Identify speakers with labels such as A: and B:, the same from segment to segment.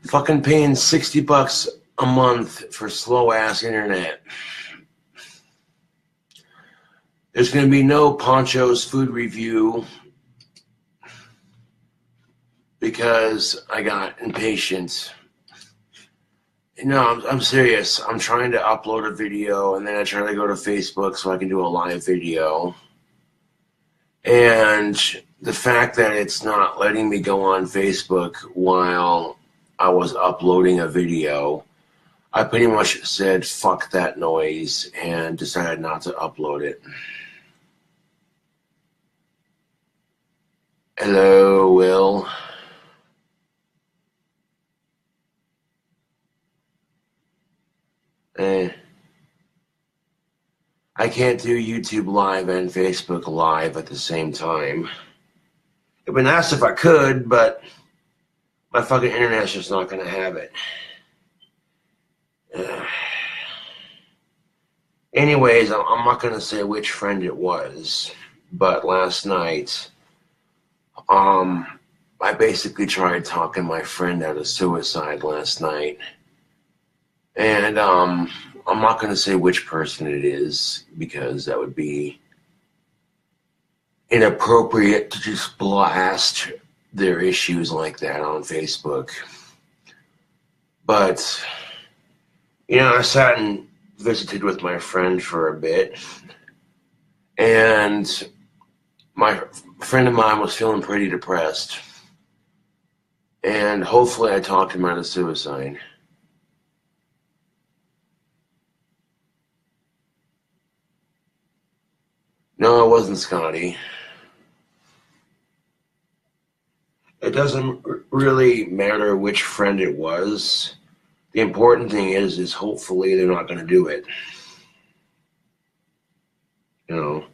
A: Fucking paying $60 a month for slow-ass internet. There's going to be no Poncho's food review because I got impatient. No, I'm serious. I'm trying to upload a video, and then I try to go to Facebook so I can do a live video. And the fact that it's not letting me go on Facebook while I was uploading a video, I pretty much said fuck that noise and decided not to upload it. Hello, Will. I can't do YouTube Live and Facebook Live at the same time. It'd been nice if I could, but my fucking internet's just not going to have it. Anyways, I'm not going to say which friend it was, but last night, I basically tried talking my friend out of suicide last night. And I'm not going to say which person it is because that would be inappropriate to just blast their issues like that on Facebook. But, you know, I sat and visited with my friend for a bit, and my friend of mine was feeling pretty depressed, and hopefully I talked him out of suicide. No, it wasn't Scotty. It doesn't really matter which friend it was. The important thing is hopefully they're not going to do it. You know.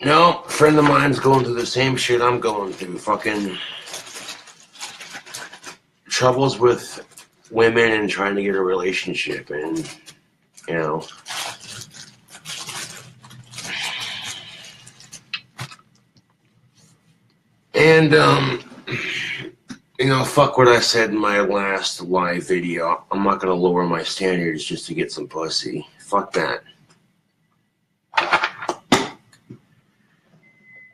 A: No, a friend of mine's going through the same shit I'm going through. Fucking troubles with women and trying to get a relationship, and you know. And you know, fuck what I said in my last live video. I'm not gonna lower my standards just to get some pussy. Fuck that.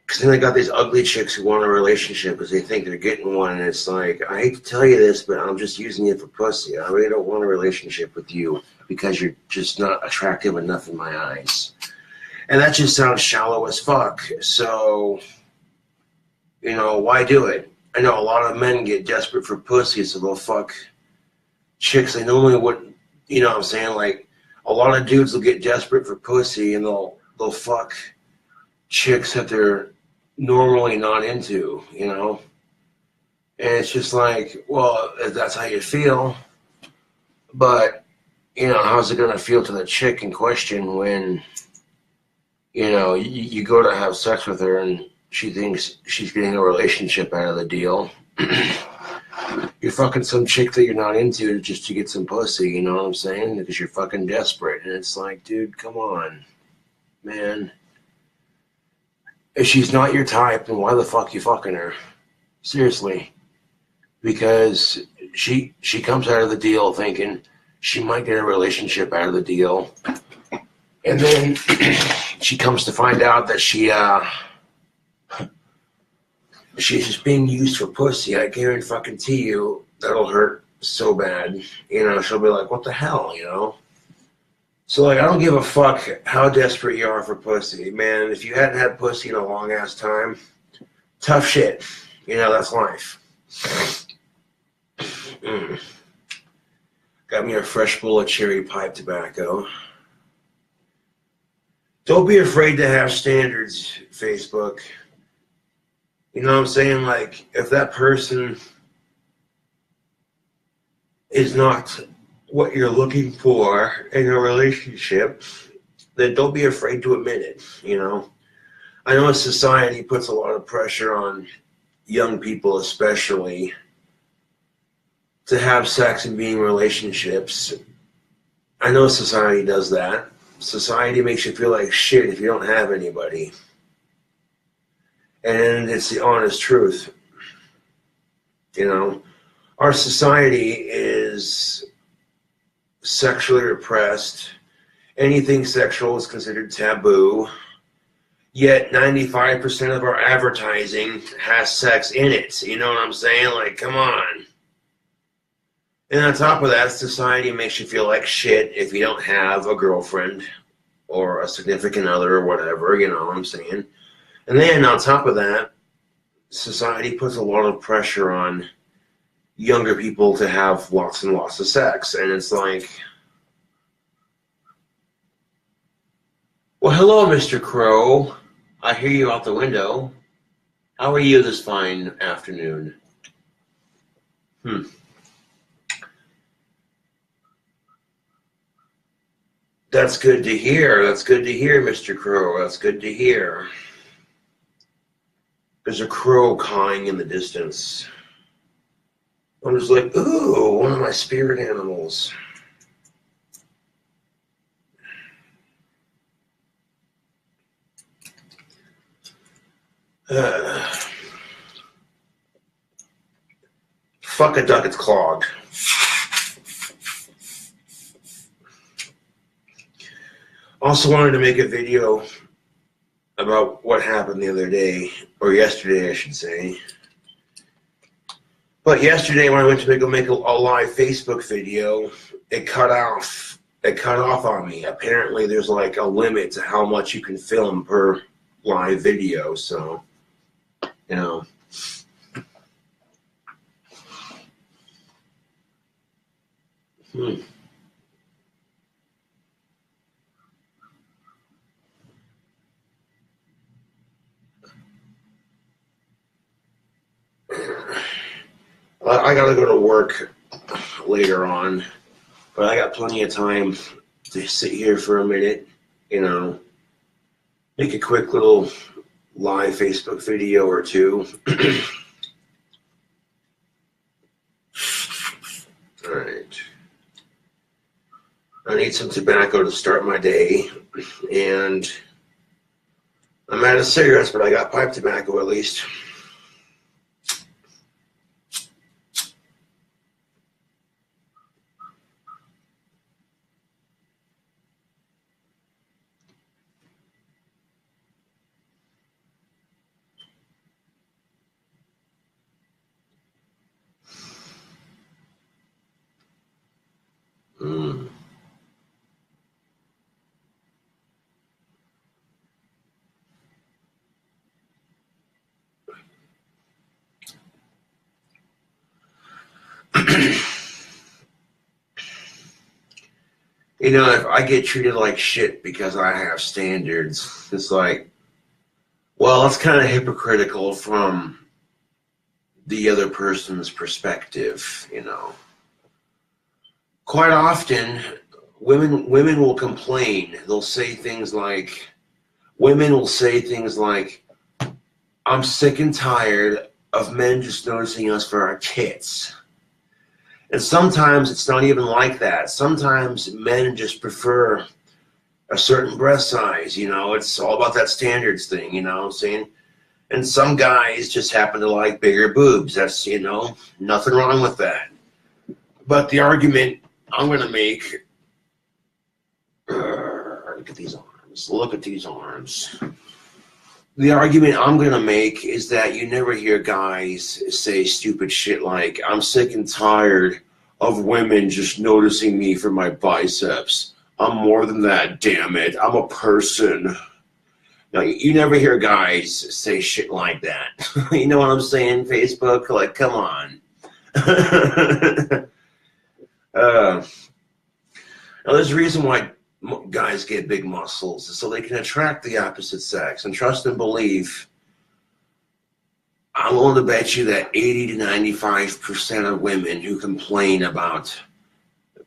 A: Because then they got these ugly chicks who want a relationship because they think they're getting one, and it's like, I hate to tell you this, but I'm just using it for pussy. I really don't want a relationship with you because you're just not attractive enough in my eyes. And that just sounds shallow as fuck. So, you know, why do it? I know a lot of men get desperate for pussy, so they'll fuck chicks they normally wouldn't. You know what I'm saying? Like, a lot of dudes will get desperate for pussy, and they'll fuck chicks that they're normally not into, you know? And it's just like, well, if that's how you feel, but, you know, how's it going to feel to the chick in question when, you know, you go to have sex with her and she thinks she's getting a relationship out of the deal? You're fucking some chick that you're not into just to get some pussy, you know what I'm saying? Because you're fucking desperate. And it's like, dude, come on, man. If she's not your type, then why the fuck you fucking her? Seriously. Because she comes out of the deal thinking she might get a relationship out of the deal. And then she comes to find out that she's just being used for pussy. I guarantee you that'll hurt so bad. You know, she'll be like, what the hell, you know? So, like, I don't give a fuck how desperate you are for pussy. Man, if you hadn't had pussy in a long-ass time, tough shit. You know, that's life. Got me a fresh bowl of cherry pipe tobacco. Don't be afraid to have standards, Facebook. You know what I'm saying? Like, if that person is not what you're looking for in a relationship, then don't be afraid to admit it, you know? I know society puts a lot of pressure on young people especially to have sex and be in relationships. I know society does that. Society makes you feel like shit if you don't have anybody. And it's the honest truth. You know, our society is sexually repressed. Anything sexual is considered taboo. Yet 95% of our advertising has sex in it. You know what I'm saying? Like, come on. And on top of that, society makes you feel like shit if you don't have a girlfriend or a significant other or whatever, you know what I'm saying? And then on top of that, society puts a lot of pressure on younger people to have lots and lots of sex. And it's like, well, hello, Mr. Crow. I hear you out the window. How are you this fine afternoon? That's good to hear. That's good to hear, Mr. Crow. That's good to hear. There's a crow cawing in the distance. I'm just like, ooh, one of my spirit animals. Fuck a duck, it's clogged. Also wanted to make a video about what happened the other day, or yesterday, I should say. But yesterday, when I went to make a live Facebook video, it cut off. It cut off on me. Apparently, there's like a limit to how much you can film per live video. So, you know. I gotta go to work later on, but I got plenty of time to sit here for a minute, you know, make a quick little live Facebook video or two. All right. I need some tobacco to start my day, and I'm out of cigarettes, but I got pipe tobacco at least. You know, if I get treated like shit because I have standards, it's like, well, it's kind of hypocritical from the other person's perspective, you know. Quite often, women will complain. They'll say things like, I'm sick and tired of men just noticing us for our tits. And sometimes it's not even like that. Sometimes men just prefer a certain breast size, you know. It's all about that standards thing, you know what I'm saying? And some guys just happen to like bigger boobs. That's, you know, nothing wrong with that. But the argument I'm going to make, look at these arms. Look at these arms. The argument I'm going to make is that you never hear guys say stupid shit like, I'm sick and tired of women just noticing me for my biceps. I'm more than that, damn it. I'm a person. Now, you never hear guys say shit like that. You know what I'm saying, Facebook? Like, come on. Now, there's a reason why guys get big muscles, so they can attract the opposite sex. And trust and believe, I'm willing to bet you that 80 to 95% of women who complain about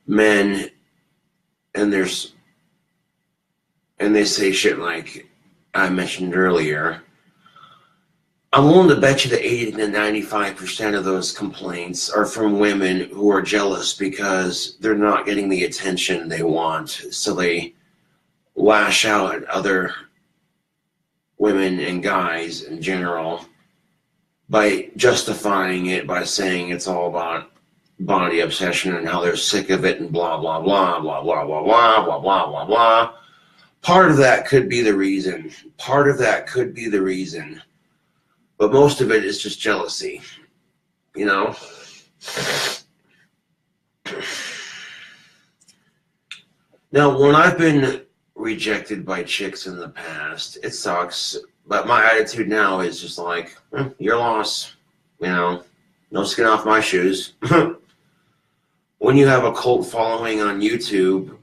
A: men and they say shit like I mentioned earlier, I'm willing to bet you that 80 to 95% of those complaints are from women who are jealous because they're not getting the attention they want. So they lash out at other women and guys in general. by justifying it by saying it's all about body obsession and how they're sick of it and blah, blah, blah, blah, blah, blah, blah, blah, blah, blah, blah. Part of that could be the reason. Part of that could be the reason. But most of it is just jealousy, you know? Now, when I've been rejected by chicks in the past, it sucks. But my attitude now is just like, your loss, you know? No skin off my shoes. When you have a cult following on YouTube,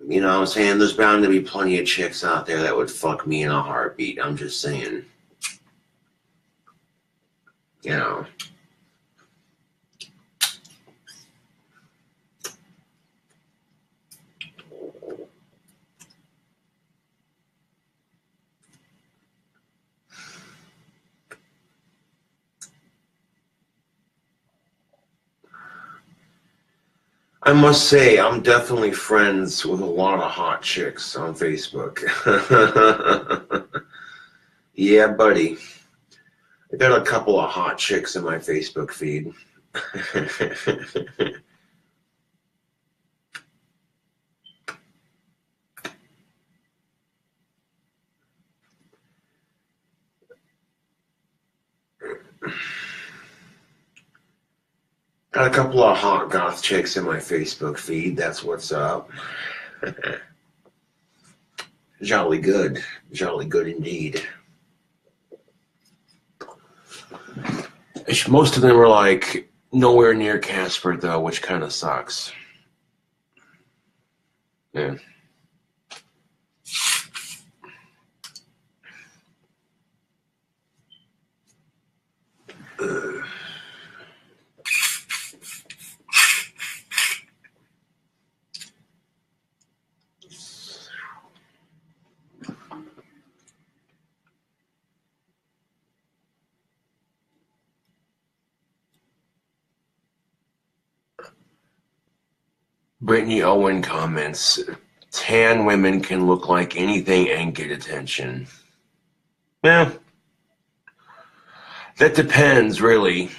A: you know what I'm saying, there's bound to be plenty of chicks out there that would fuck me in a heartbeat. I'm just saying. You know. I must say, I'm definitely friends with a lot of hot chicks on Facebook. Yeah, buddy. I got a couple of hot chicks in my Facebook feed. Got a couple of hot goth chicks in my Facebook feed. That's what's up. Jolly good. Jolly good indeed. Most of them are like nowhere near Casper though, which kind of sucks. Yeah. Brittany Owen comments, tan women can look like anything and get attention. Yeah. That depends, really.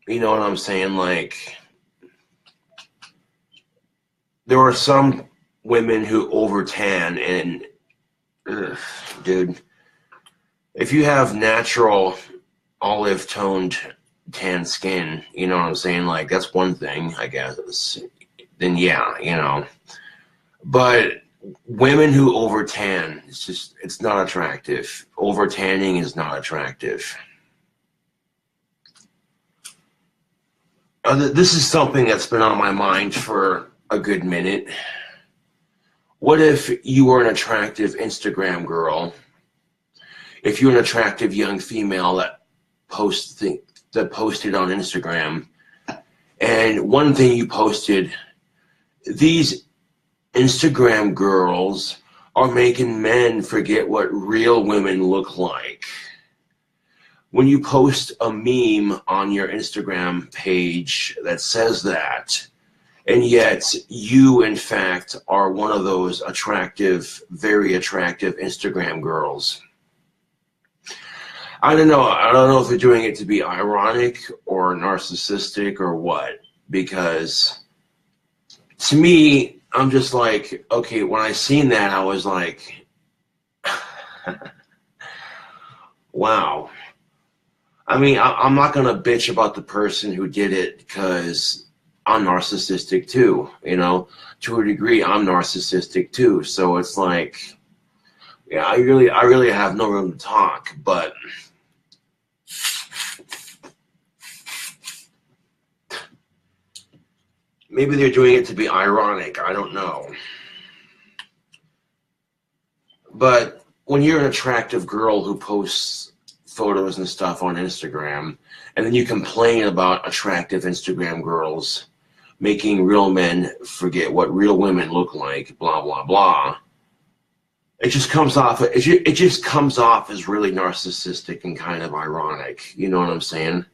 A: You know what I'm saying? Like, there are some women who over-tan and, dude, if you have natural olive-toned tan skin, you know what I'm saying? Like, that's one thing, I guess. Then yeah, you know. But women who over-tan, it's not attractive. Over-tanning is not attractive. This is something that's been on my mind for a good minute. What if you were an attractive Instagram girl? If you're an attractive young female that posted on Instagram, and one thing you posted, these Instagram girls are making men forget what real women look like. When you post a meme on your Instagram page that says that, and yet you, in fact, are one of those attractive, very attractive Instagram girls. I don't know if they're doing it to be ironic or narcissistic or what, because to me, I'm just like, okay, when I seen that, I was like, wow. I mean, I'm not going to bitch about the person who did it because I'm narcissistic too, you know. To a degree, I'm narcissistic too. So it's like, yeah, I really have no room to talk, but maybe they're doing it to be ironic. I don't know. But when you're an attractive girl who posts photos and stuff on Instagram, and then you complain about attractive Instagram girls making real men forget what real women look like, blah, blah, blah, it just comes off as really narcissistic and kind of ironic. You know what I'm saying?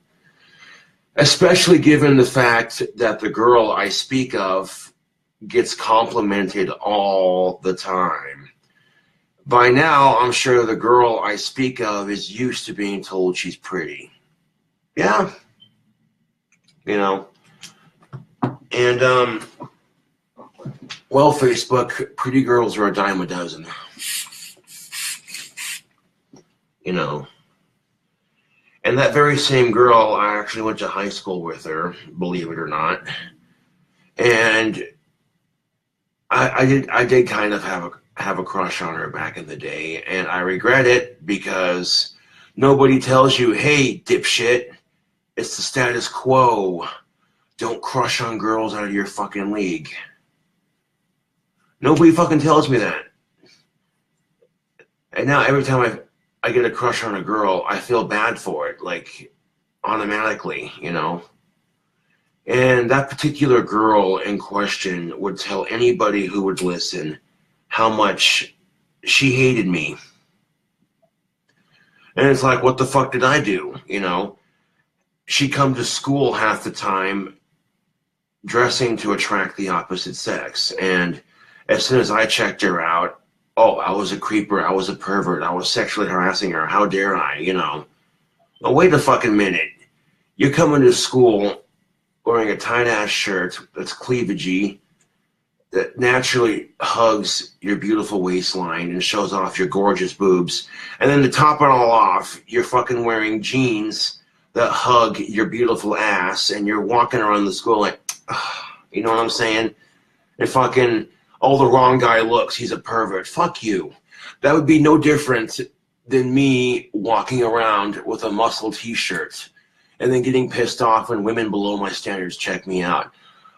A: Especially given the fact that the girl I speak of gets complimented all the time. By now, I'm sure the girl I speak of is used to being told she's pretty. Yeah. You know. And, well, Facebook, pretty girls are a dime a dozen. You know. And that very same girl, I actually went to high school with her, believe it or not. And I did kind of have a crush on her back in the day, and I regret it because nobody tells you, hey, dipshit, it's the status quo. Don't crush on girls out of your fucking league. Nobody fucking tells me that. And now every time I get a crush on a girl, I feel bad for it, like automatically, you know. And that particular girl in question would tell anybody who would listen how much she hated me. And it's like, what the fuck did I do, you know? She'd come to school half the time dressing to attract the opposite sex. And as soon as I checked her out, oh, I was a creeper, I was a pervert, I was sexually harassing her, how dare I, you know? Well, wait a fucking minute. You're coming to school wearing a tight-ass shirt that's cleavagey, that naturally hugs your beautiful waistline and shows off your gorgeous boobs. And then to top it all off, you're fucking wearing jeans that hug your beautiful ass, and you're walking around the school like, you know what I'm saying? And fucking, oh, the wrong guy looks, he's a pervert. Fuck you. That would be no different than me walking around with a muscle t-shirt and then getting pissed off when women below my standards check me out,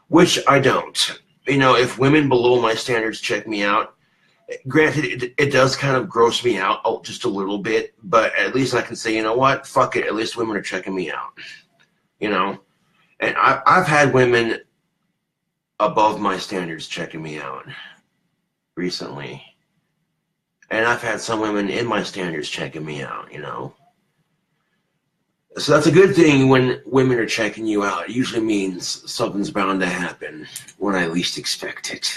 A: which I don't. You know, if women below my standards check me out, granted, it does kind of gross me out just a little bit, but at least I can say, you know what, fuck it, at least women are checking me out, you know? And I've had women above my standards checking me out recently. And I've had some women in my standards checking me out, you know? So that's a good thing when women are checking you out. It usually means something's bound to happen when I least expect it.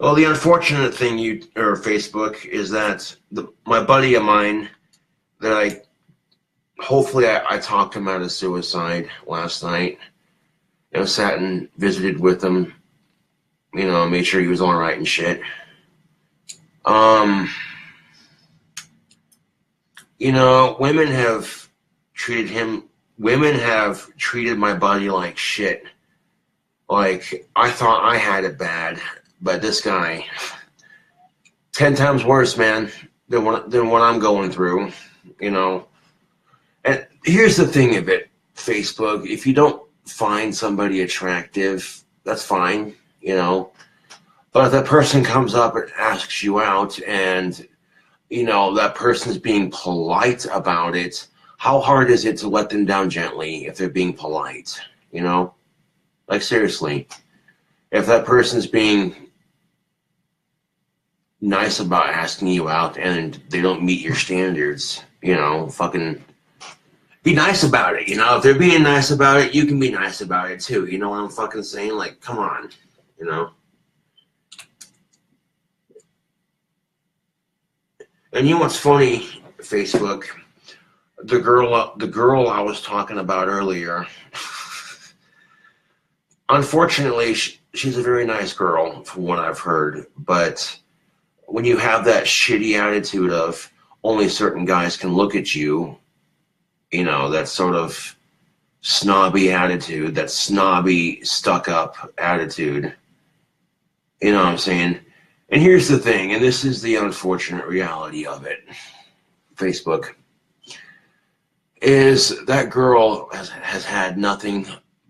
A: Well, the unfortunate thing, Facebook, is that my buddy of mine that hopefully I talked him out of suicide last night. You know, sat and visited with him, you know, made sure he was all right and shit. You know, women have treated my buddy like shit. Like, I thought I had it bad, but this guy, 10 times worse, man, than what I'm going through, you know. And here's the thing of it, Facebook, if you don't find somebody attractive, that's fine, you know. But if that person comes up and asks you out and, you know, that person's being polite about it, how hard is it to let them down gently if they're being polite, you know? Like, seriously. If that person's being nice about asking you out and they don't meet your standards, you know, fucking be nice about it, you know? If they're being nice about it, you can be nice about it too, you know what I'm fucking saying? Like, come on, you know? And you know what's funny, Facebook? The girl I was talking about earlier, unfortunately, she's a very nice girl from what I've heard, but when you have that shitty attitude of only certain guys can look at you, you know, that sort of snobby attitude, that snobby, stuck-up attitude, you know what I'm saying? And here's the thing, and this is the unfortunate reality of it, Facebook, is that girl has had nothing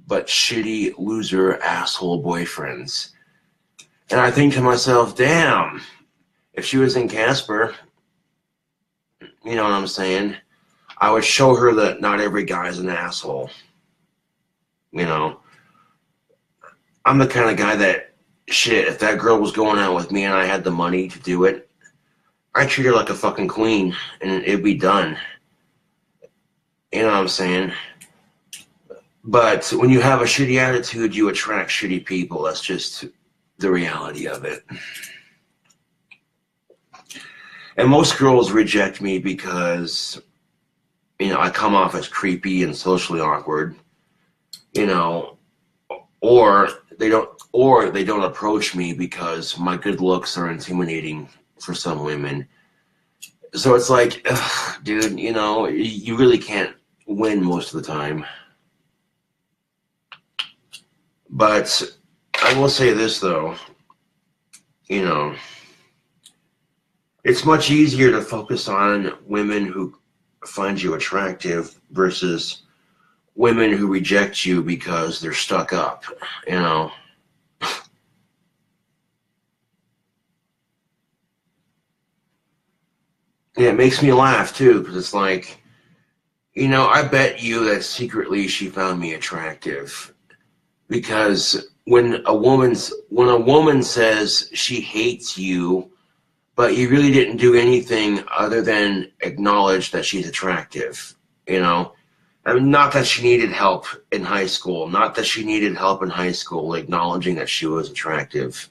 A: but shitty, loser, asshole boyfriends. And I think to myself, damn, if she was in Casper, you know what I'm saying, I would show her that not every guy's an asshole. You know, I'm the kind of guy that, shit, if that girl was going out with me and I had the money to do it, I'd treat her like a fucking queen and it'd be done. You know what I'm saying? But when you have a shitty attitude, you attract shitty people. That's just the reality of it. And most girls reject me because, I come off as creepy and socially awkward, or they don't approach me because my good looks are intimidating for some women. So it's like, ugh, dude, you really can't win most of the time. But I will say this, though, it's much easier to focus on women who find you attractive versus women who reject you because they're stuck up, Yeah, it makes me laugh, too, because it's like, I bet you that secretly she found me attractive. Because when a woman says she hates you, but you really didn't do anything other than acknowledge that she's attractive, I mean, not that she needed help in high school, acknowledging that she was attractive.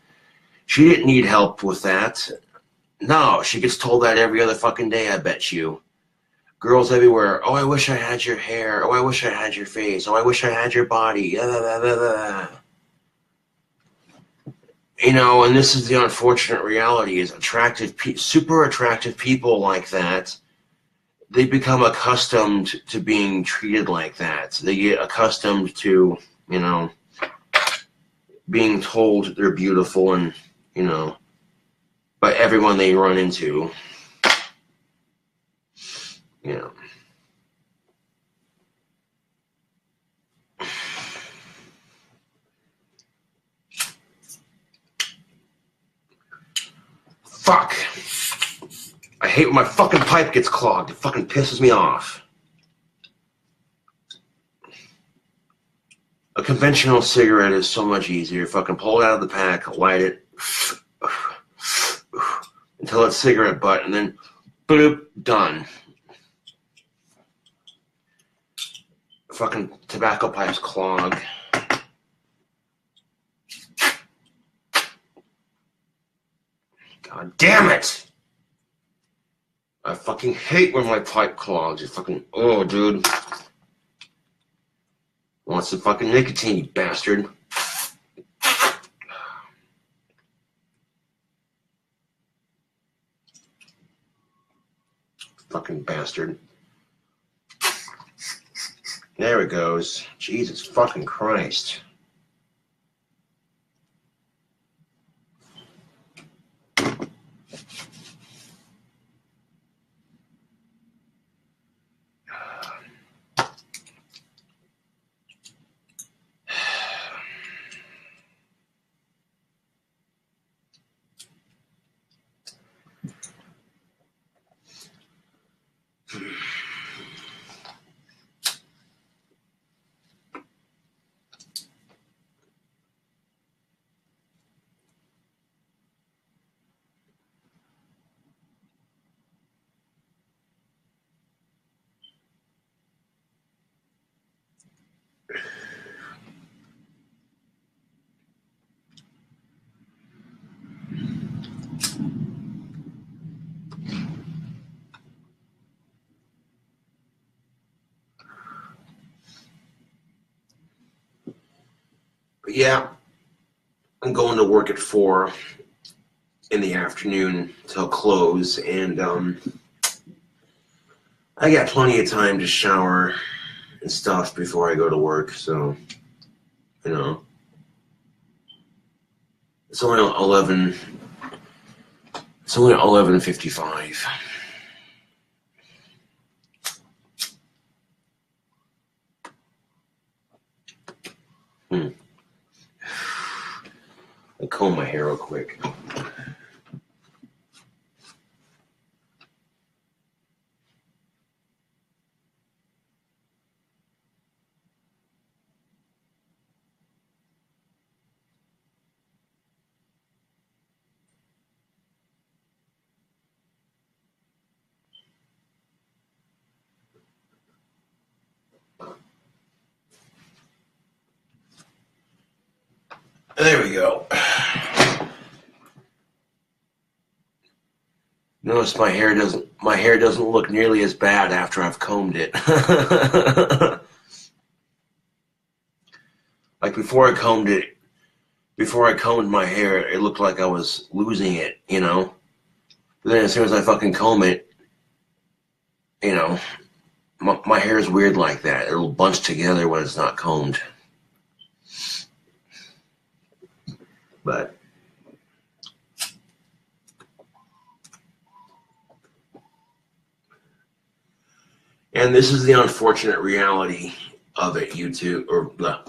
A: She didn't need help with that. No, she gets told that every other fucking day, I bet you. Girls everywhere, oh, I wish I had your hair. Oh, I wish I had your face. Oh, I wish I had your body. And this is the unfortunate reality, is super attractive people like that, they become accustomed to being treated like that. They get accustomed to, being told they're beautiful and, by everyone they run into. Fuck. I hate when my fucking pipe gets clogged. It fucking pisses me off. A conventional cigarette is so much easier. Fucking pull it out of the pack, light it, until it's cigarette butt, and then boop, done. Fucking tobacco pipes clog. God damn it! I fucking hate when my pipe clogs. It fucking, oh, dude. Want some fucking nicotine, you bastard. Fucking bastard. There it goes. Jesus fucking Christ. But yeah, I'm going to work at 4 in the afternoon till close, and I got plenty of time to shower and stuff before I go to work, so, it's only 11:55. I comb my hair real quick. There we go. Notice my hair doesn't look nearly as bad after I've combed it. Like before I combed my hair, it looked like I was losing it, you know? But then as soon as I fucking comb it, you know, my hair is weird like that. It'll bunch together when it's not combed. But and this is the unfortunate reality of it, YouTube, or blah.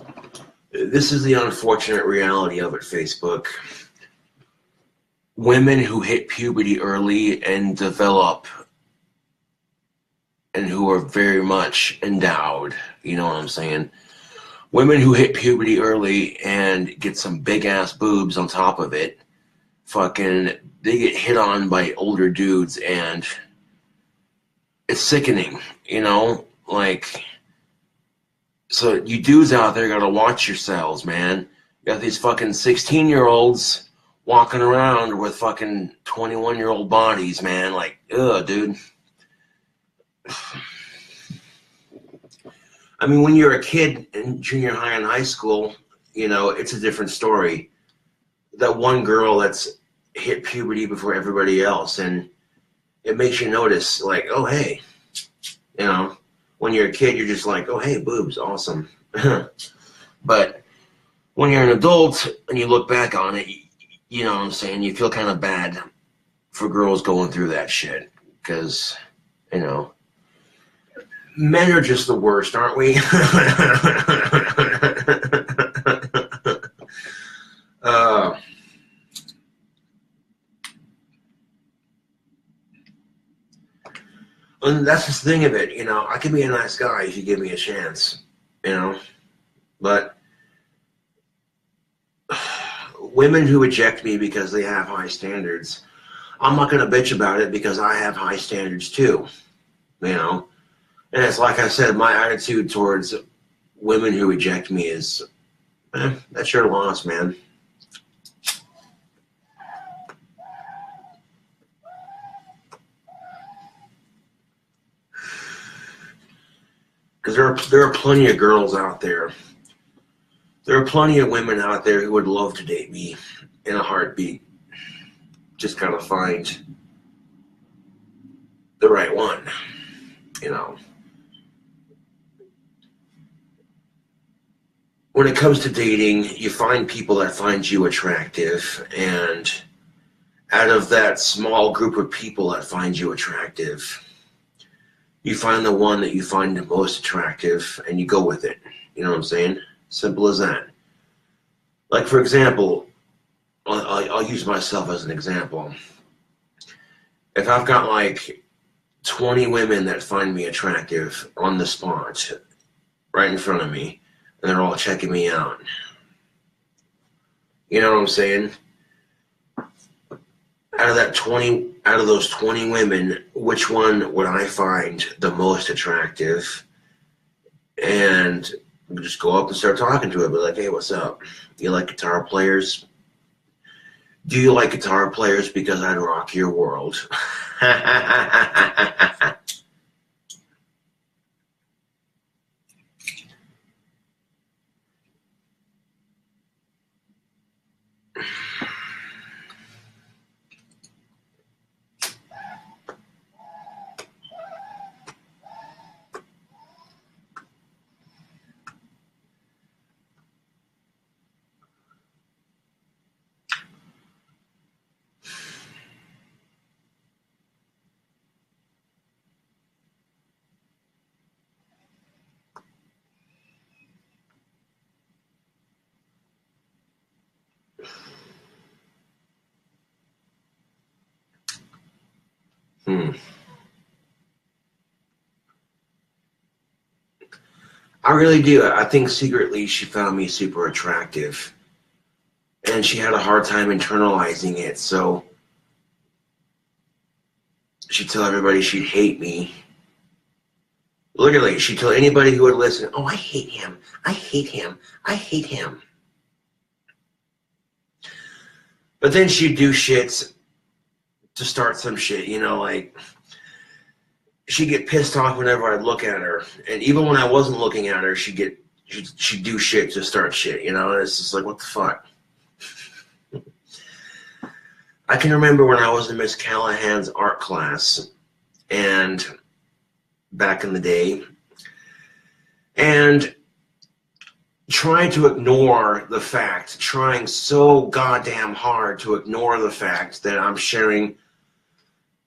A: This is the unfortunate reality of it, Facebook. Women who hit puberty early and develop and who are very much endowed, you know what I'm saying? Women who hit puberty early and get some big ass boobs on top of it, fucking, they get hit on by older dudes and it's sickening, you know? Like, so you dudes out there gotta watch yourselves, man. You got these fucking 16-year-olds walking around with fucking 21-year-old bodies, man. Like, ugh, dude. I mean, when you're a kid in junior high and high school, you know, it's a different story. That one girl that's hit puberty before everybody else, and it makes you notice, like, oh, hey, you know, when you're a kid, you're just like, oh, hey, boobs, awesome. But when you're an adult and you look back on it, you know what I'm saying, you feel kind of bad for girls going through that shit because, you know, men are just the worst, aren't we? And that's the thing of it, you know, I can be a nice guy if you give me a chance, you know, but women who reject me because they have high standards, I'm not going to bitch about it because I have high standards too, you know. And it's like I said, my attitude towards women who reject me is, that's your loss, man. Because there are plenty of girls out there. There are plenty of women out there who would love to date me in a heartbeat. Just gotta find the right one, you know. When it comes to dating, you find people that find you attractive, and out of that small group of people that find you attractive, you find the one that you find the most attractive and you go with it. You know what I'm saying? Simple as that. Like, for example, I'll use myself as an example. If I've got like 20 women that find me attractive on the spot, right in front of me, and they're all checking me out, you know what I'm saying? Out of those 20 women, which one would I find the most attractive? And just go up and start talking to her, be like, hey, what's up? You like guitar players? Do you like guitar players? Because I'd rock your world. I really do. I think secretly she found me super attractive. And she had a hard time internalizing it, so she'd tell everybody she'd hate me. Literally, she'd tell anybody who would listen, oh, I hate him. I hate him. I hate him. But then she'd do shit to start some shit, you know, like she'd get pissed off whenever I'd look at her. And even when I wasn't looking at her, she'd do shit to start shit, you know, and it's just like, what the fuck? I can remember when I was in Miss Callahan's art class, and back in the day, and trying to ignore the fact, trying so goddamn hard to ignore the fact that I'm sharing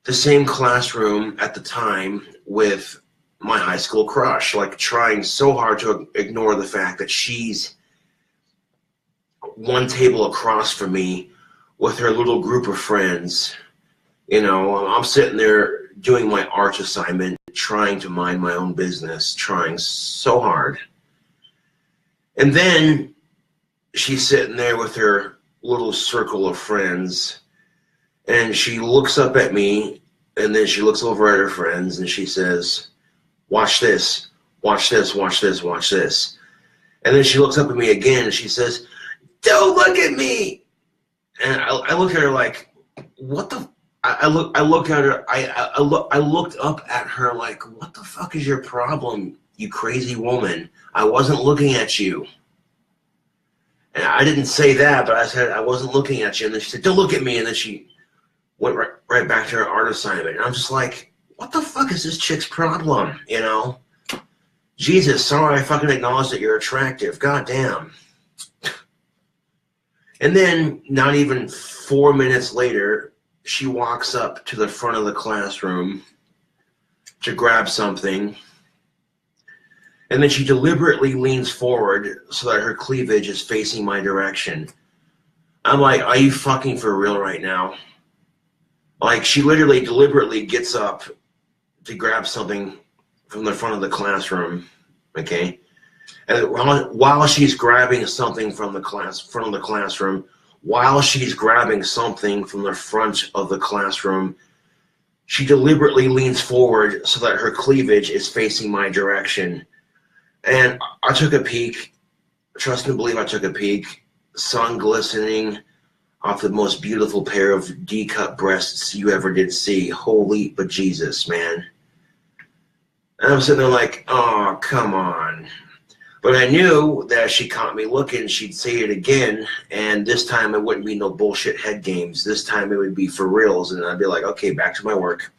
A: the same classroom at the time with my high school crush, like trying so hard to ignore the fact that she's one table across from me with her little group of friends. You know, I'm sitting there doing my art assignment, trying to mind my own business, trying so hard. And then she's sitting there with her little circle of friends, and she looks up at me, and then she looks over at her friends, and she says, watch this, watch this, watch this, watch this. And then she looks up at me again, and she says, don't look at me. And I look at her like, what the? I look at her. I looked up at her like, what the fuck is your problem, you crazy woman? I wasn't looking at you. And I didn't say that, but I said I wasn't looking at you. And then she said, don't look at me. And then she went right back to her art assignment. And I'm just like, what the fuck is this chick's problem? You know? Jesus, sorry, I fucking acknowledge that you're attractive. God damn. And then, not even 4 minutes later, she walks up to the front of the classroom to grab something. And then she deliberately leans forward so that her cleavage is facing my direction. I'm like, are you fucking for real right now? Like, she literally deliberately gets up to grab something from the front of the classroom, okay? And while she's grabbing something from the front of the classroom, while she's grabbing something from the front of the classroom, she deliberately leans forward so that her cleavage is facing my direction. And I took a peek. Trust and believe I took a peek. Sun glistening off the most beautiful pair of D-cup breasts you ever did see. Holy bejesus, man. And I'm sitting there like, oh, come on. But I knew that if she caught me looking, she'd say it again, and this time it wouldn't be no bullshit head games. This time it would be for reals, and I'd be like, okay, back to my work.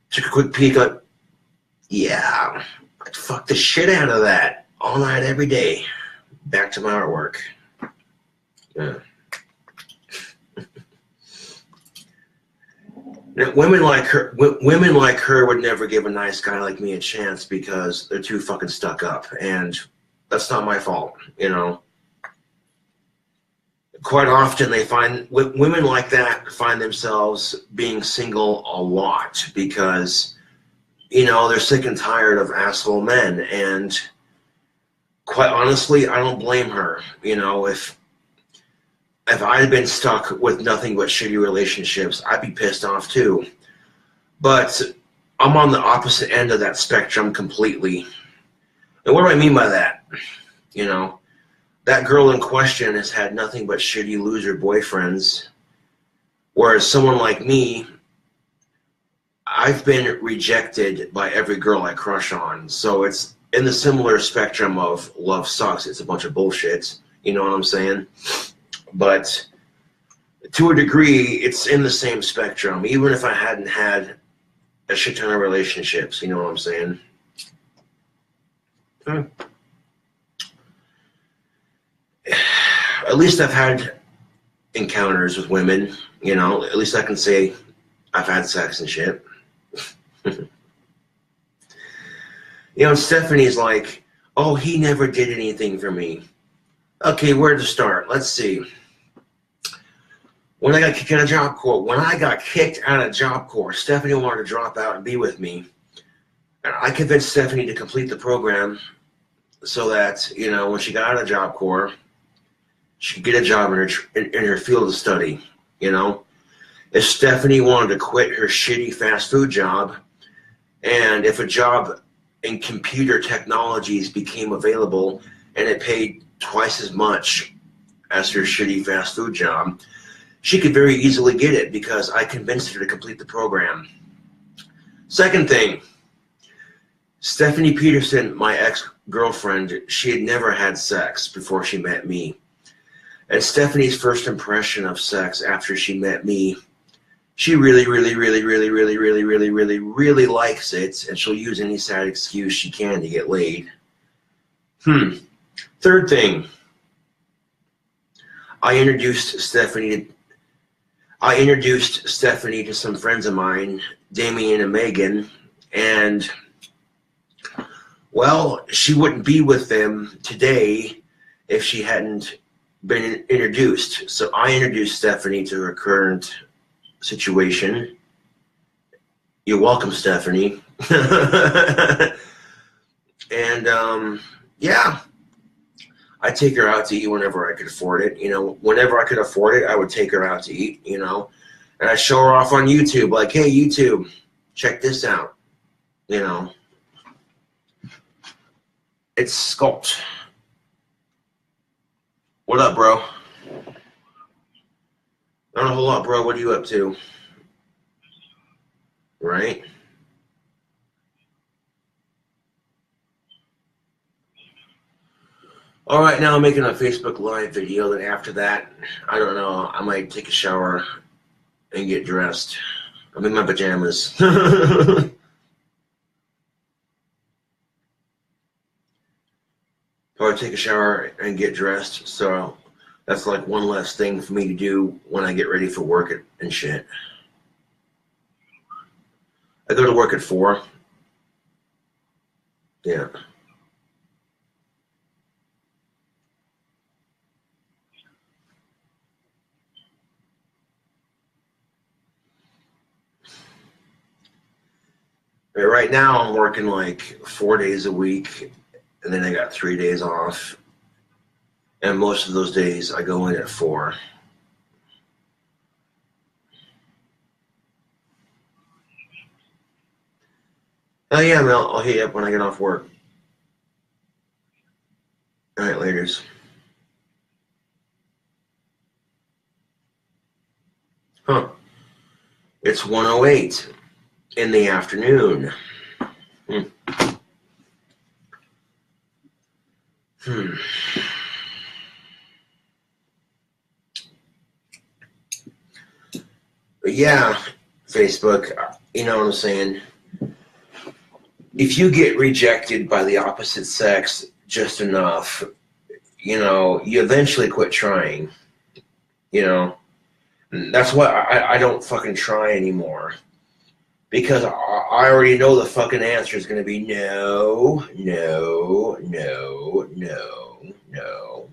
A: Took a quick peek, like, yeah, I'd fuck the shit out of that all night, every day. Back to my artwork. Yeah. Now, women like her would never give a nice guy like me a chance because they're too fucking stuck up, and that's not my fault, you know. Quite often women like that find themselves being single a lot because, you know, they're sick and tired of asshole men, and quite honestly, I don't blame her. You know, if I had been stuck with nothing but shitty relationships, I'd be pissed off too. But I'm on the opposite end of that spectrum completely. And what do I mean by that? You know, that girl in question has had nothing but shitty loser boyfriends, whereas someone like me, I've been rejected by every girl I crush on. So it's in the similar spectrum of love sucks. It's a bunch of bullshit. You know what I'm saying? But to a degree, it's in the same spectrum, even if I hadn't had a shit ton of relationships, you know what I'm saying? At least I've had encounters with women, you know, at least I can say I've had sex and shit. You know, and Stephanie's like, oh, he never did anything for me. Okay, where to start? Let's see. When I got kicked out of Job Corps, Stephanie wanted to drop out and be with me. And I convinced Stephanie to complete the program so that, you know, when she got out of Job Corps, she could get a job in her field of study, you know. If Stephanie wanted to quit her shitty fast food job, and if a job in computer technologies became available and it paid twice as much as her shitty fast food job, she could very easily get it because I convinced her to complete the program. Second thing, Stephanie Peterson, my ex-girlfriend, she had never had sex before she met me. And Stephanie's first impression of sex after she met me, she really likes it, and she'll use any sad excuse she can to get laid. Third thing, I introduced Stephanie to some friends of mine, Damien and Megan, and well, she wouldn't be with them today if she hadn't been introduced. So I introduced Stephanie to her current situation. You're welcome, Stephanie. And yeah, I take her out to eat whenever I could afford it. You know, whenever I could afford it, I would take her out to eat, you know. And I show her off on YouTube, like, hey, YouTube, check this out, you know. It's Sculpt. What up, bro? Not a whole lot, bro. What are you up to? Right? All right, now I'm making a Facebook Live video. Then after that, I don't know, I might take a shower and get dressed. I'm in my pajamas. Probably take a shower and get dressed. So that's like one less thing for me to do when I get ready for work and shit. I go to work at 4. Yeah. Right now I'm working like 4 days a week, and then I got 3 days off. And most of those days I go in at 4. Oh yeah, Mel, I'll hit you up when I get off work. All right, laters. Huh. It's 1:08 in the afternoon. But yeah, Facebook, you know what I'm saying? If you get rejected by the opposite sex just enough, you know, you eventually quit trying. You know, that's why I don't fucking try anymore. Because I already know the fucking answer is going to be no, no, no, no, no.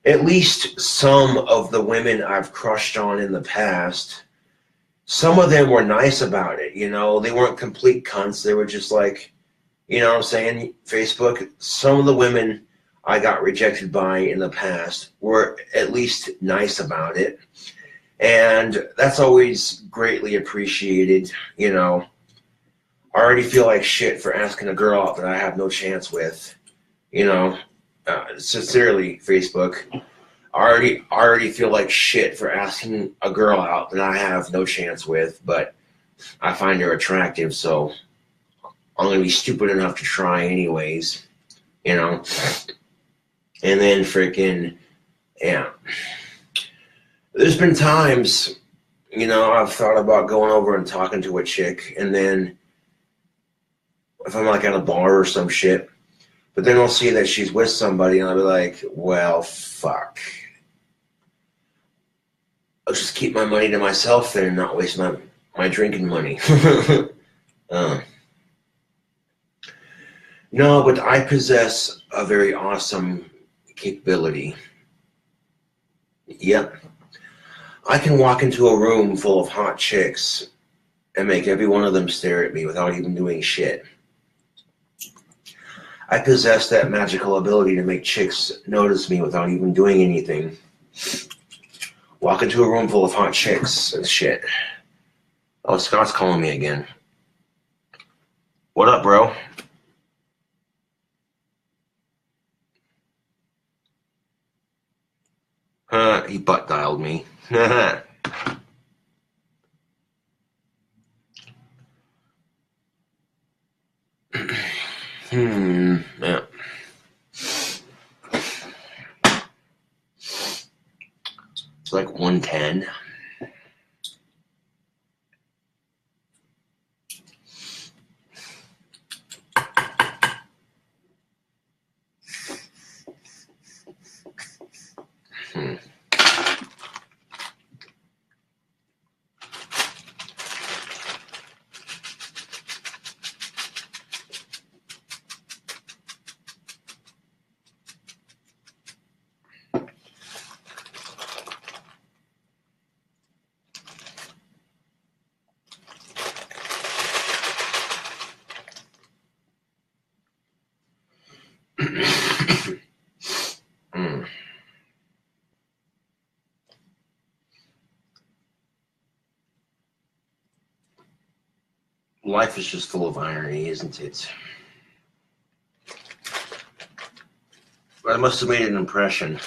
A: At least some of the women I've crushed on in the past, some of them were nice about it, you know. They weren't complete cunts. They were just like, you know what I'm saying, Facebook. Some of the women I got rejected by in the past were at least nice about it. And that's always greatly appreciated, you know. I already feel like shit for asking a girl out that I have no chance with, you know. Sincerely, Facebook. I already feel like shit for asking a girl out that I have no chance with, but I find her attractive, so I'm going to be stupid enough to try anyways, you know. And then freaking, yeah. There's been times, you know, I've thought about going over and talking to a chick, and then if I'm like at a bar or some shit, but then I'll see that she's with somebody, and I'll be like, well, fuck. I'll just keep my money to myself then and not waste my drinking money. No, but I possess a very awesome capability. Yep. I can walk into a room full of hot chicks and make every one of them stare at me without even doing shit. I possess that magical ability to make chicks notice me without even doing anything. Walk into a room full of hot chicks and shit. Oh, Scott's calling me again. What up, bro? He butt dialed me. Yeah. It's like 110. Life is just full of irony, isn't it? I must have made an impression.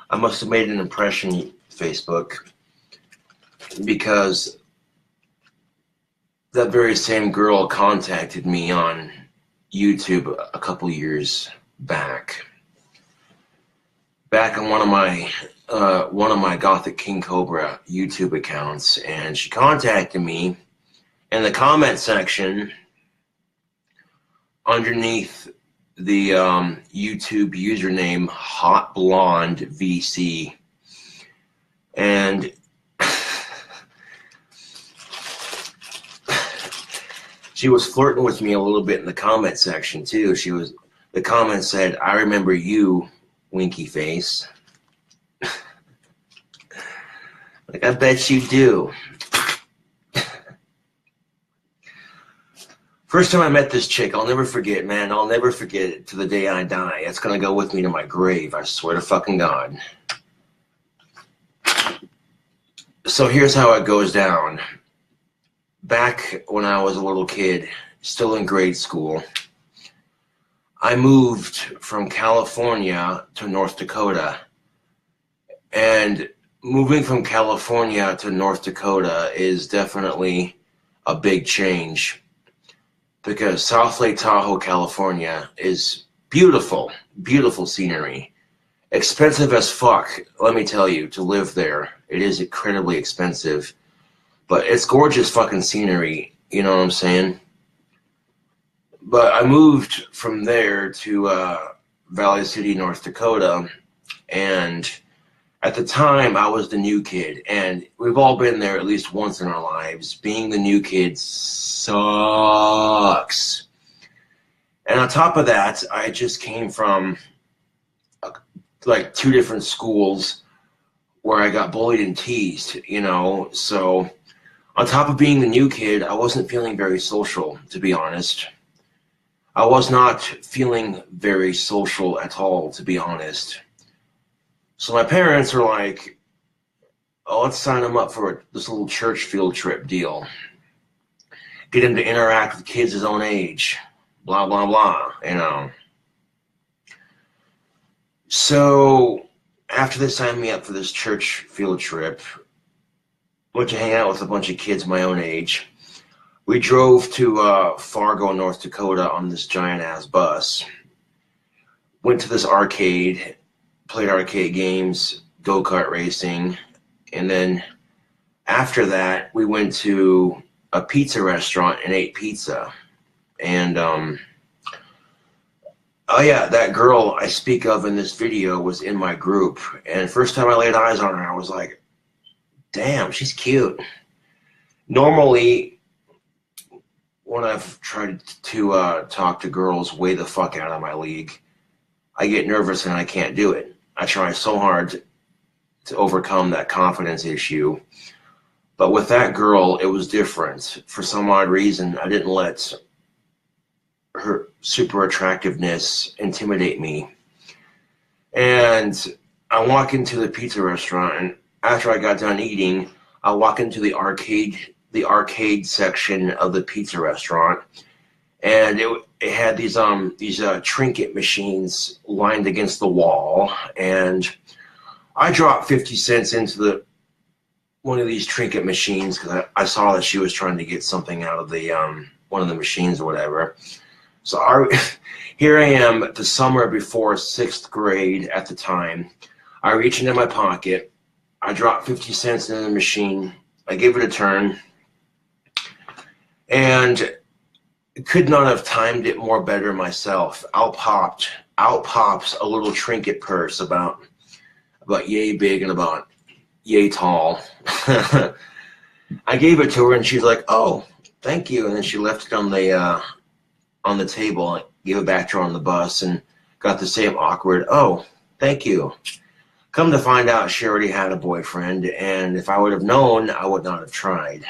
A: I must have made an impression, Facebook, because that very same girl contacted me on YouTube a couple years back. Back on one of my Gothic King Cobra YouTube accounts, and she contacted me in the comment section underneath the YouTube username Hot Blonde VC, and she was flirting with me a little bit in the comment section too. The comment said, "I remember you, winky face." Like, I bet you do. First time I met this chick, I'll never forget, man. I'll never forget it to the day I die. It's gonna go with me to my grave, I swear to fucking God. So here's how it goes down. Back when I was a little kid, still in grade school, I moved from California to North Dakota. And moving from California to North Dakota is definitely a big change, because South Lake Tahoe, California is beautiful, beautiful scenery. Expensive as fuck, let me tell you, to live there. It is incredibly expensive, but it's gorgeous fucking scenery, you know what I'm saying? But I moved from there to Valley City, North Dakota, and at the time I was the new kid, and we've all been there at least once in our lives. Being the new kid sucks. And on top of that, I just came from like 2 different schools where I got bullied and teased, you know. So on top of being the new kid, I wasn't feeling very social, to be honest. I was not feeling very social at all, to be honest. So my parents were like, "Oh, let's sign him up for this little church field trip deal. Get him to interact with kids his own age. Blah, blah, blah," you know. So after they signed me up for this church field trip, went to hang out with a bunch of kids my own age. We drove to Fargo, North Dakota on this giant-ass bus. Went to this arcade, played arcade games, go-kart racing, and then after that, we went to a pizza restaurant and ate pizza. And, oh yeah, that girl I speak of in this video was in my group, and first time I laid eyes on her, I was like, damn, she's cute. Normally, when I've tried to talk to girls way the fuck out of my league, I get nervous and I can't do it. I try so hard to overcome that confidence issue. But with that girl, it was different. For some odd reason, I didn't let her super attractiveness intimidate me. And I walk into the pizza restaurant, and after I got done eating, I walk into the arcade section of the pizza restaurant, and it had these trinket machines lined against the wall, and I dropped 50 cents into one of these trinket machines because I saw that she was trying to get something out of the one of the machines or whatever. So here I am, the summer before 6th grade at the time. I reach into my pocket. I dropped 50 cents in the machine. I gave it a turn, and could not have timed it more better myself. Out pops a little trinket purse about yay big and about yay tall. I gave it to her, and she's like, "Oh, thank you." And then she left it on the table. I gave it back to her on the bus, and got the same awkward, "Oh, thank you." Come to find out, she already had a boyfriend, and if I would have known, I would not have tried.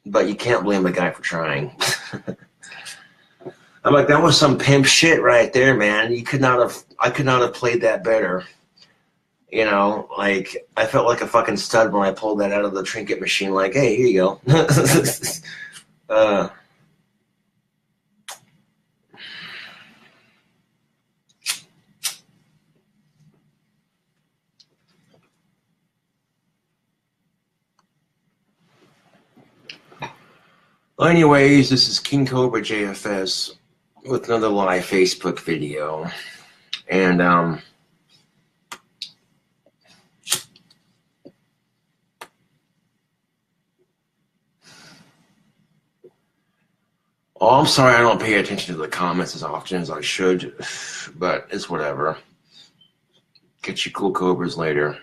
A: But you can't blame a guy for trying. I'm like, that was some pimp shit right there, man. I could not have played that better. You know, like, I felt like a fucking stud when I pulled that out of the trinket machine, like, hey, here you go. Well, anyways, this is KingCobraJFS with another live Facebook video. And, oh, I'm sorry I don't pay attention to the comments as often as I should, but it's whatever. Catch you cool cobras later.